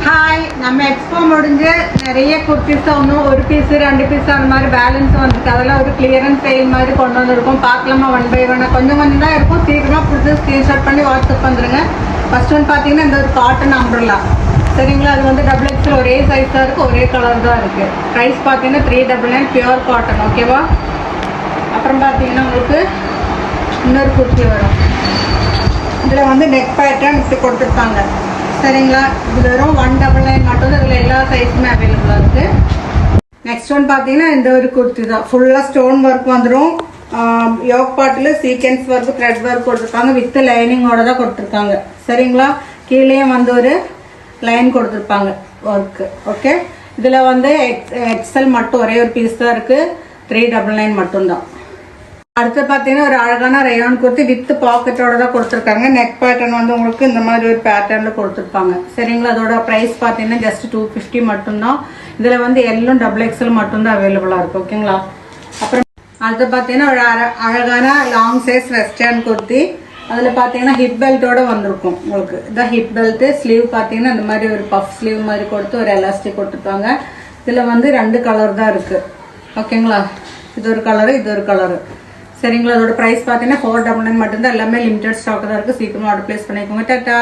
Hi, நம்ம expo முடிஞ்சு நிறைய குர்த்திஸ் ஒன்றும் ஒரு பீஸ் 2 பீஸ் அந்த மாதிரி பேலன்ஸ் வந்துருக்கு. அதெல்லாம் ஒரு கிளியரன்ஸ் சேல் மாதிரி கொண்டு வந்துருக்கோம். பார்க்கலாமா? 1 by 1 கொஞ்சம் தான் இருக்கும். சீக்கிரமாக பிடிச்சி ஸ்க்ரீன்ஷாட் பண்ணி வாட்ஸ்அப் வந்துருங்க. ஃபர்ஸ்ட் ஒன் பார்த்தீங்கன்னா இந்த ஒரு காட்டன் அம்ப்ரெல்லா, சரிங்களா? அது வந்து XXL ஒரே சைஸ் தான் இருக்குது, ஒரே கலர் தான் இருக்குது. ப்ரைஸ் பார்த்தீங்கன்னா 399 பியூர் காட்டன். ஓகேவா? அப்புறம் பார்த்தீங்கன்னா உங்களுக்கு இன்னொரு குர்த்தி வரும். இதில் வந்து நெக் பேட்டர்ன் இப்படி கொடுத்துருப்பாங்க, சரிங்களா? இது வெறும் 199 மட்டும் தான். இதில் எல்லா சைஸுமே அவைலபிளாக இருக்குது. நெக்ஸ்ட் ஒன் பார்த்தீங்கன்னா இந்த ஒரு குர்த்தி தான். ஃபுல்லாக ஸ்டோன் ஒர்க் வந்துடும். யோக் பாட்டில் சீக்வென்ஸ் ஒர்க், த்ரெட் ஒர்க் கொடுத்துருக்காங்க. வித் லைனிங்கோட தான் கொடுத்துருக்காங்க, சரிங்களா? கீழேயும் வந்து ஒரு லைன் கொடுத்துருப்பாங்க ஒர்க்கு. ஓகே, இதில் வந்து XL மட்டும் ஒரே ஒரு பீஸ் தான் இருக்குது. 399 மட்டும்தான். அடுத்து பார்த்தீங்கன்னா ஒரு அழகான ரயான் குர்த்தி வித் பாக்கெட்டோட தான் கொடுத்துருக்காங்க. நெக் பேட்டர்ன் வந்து உங்களுக்கு இந்த மாதிரி ஒரு பேட்டர்னில் கொடுத்துருப்பாங்க, சரிங்களா? அதோட ப்ரைஸ் பார்த்தீங்கன்னா ஜஸ்ட் 250 மட்டும்தான். இதில் வந்து எல்லும் XXL மட்டும்தான் அவைலபிளாக இருக்குது. ஓகேங்களா? அப்புறம் அடுத்து பார்த்தீங்கன்னா ஒரு அழகான லாங் சைஸ் வெஸ்டர்ன் குர்த்தி. அதில் பார்த்தீங்கன்னா ஹிப் பெல்ட்டோட வந்திருக்கும் உங்களுக்கு. இதான் ஹிப் பெல்ட்டு. ஸ்லீவ் பார்த்தீங்கன்னா இந்த மாதிரி ஒரு பஃப் ஸ்லீவ் மாதிரி கொடுத்து ஒரு எலாஸ்டிக் கொடுத்துருப்பாங்க. இதில் வந்து 2 கலர் தான் இருக்குது. ஓகேங்களா? இது ஒரு கலரு, இது ஒரு கலரு, சரிங்களா? அதோட ப்ரைஸ் பார்த்தீங்கன்னா 499 மட்டும்தான். எல்லாமே லிமிடெட் ஸ்டாக் தான் இருக்குது. சீக்கிரமாக ஆர்டர் பிளேஸ் பண்ணிக்கோங்க. டாட்டா.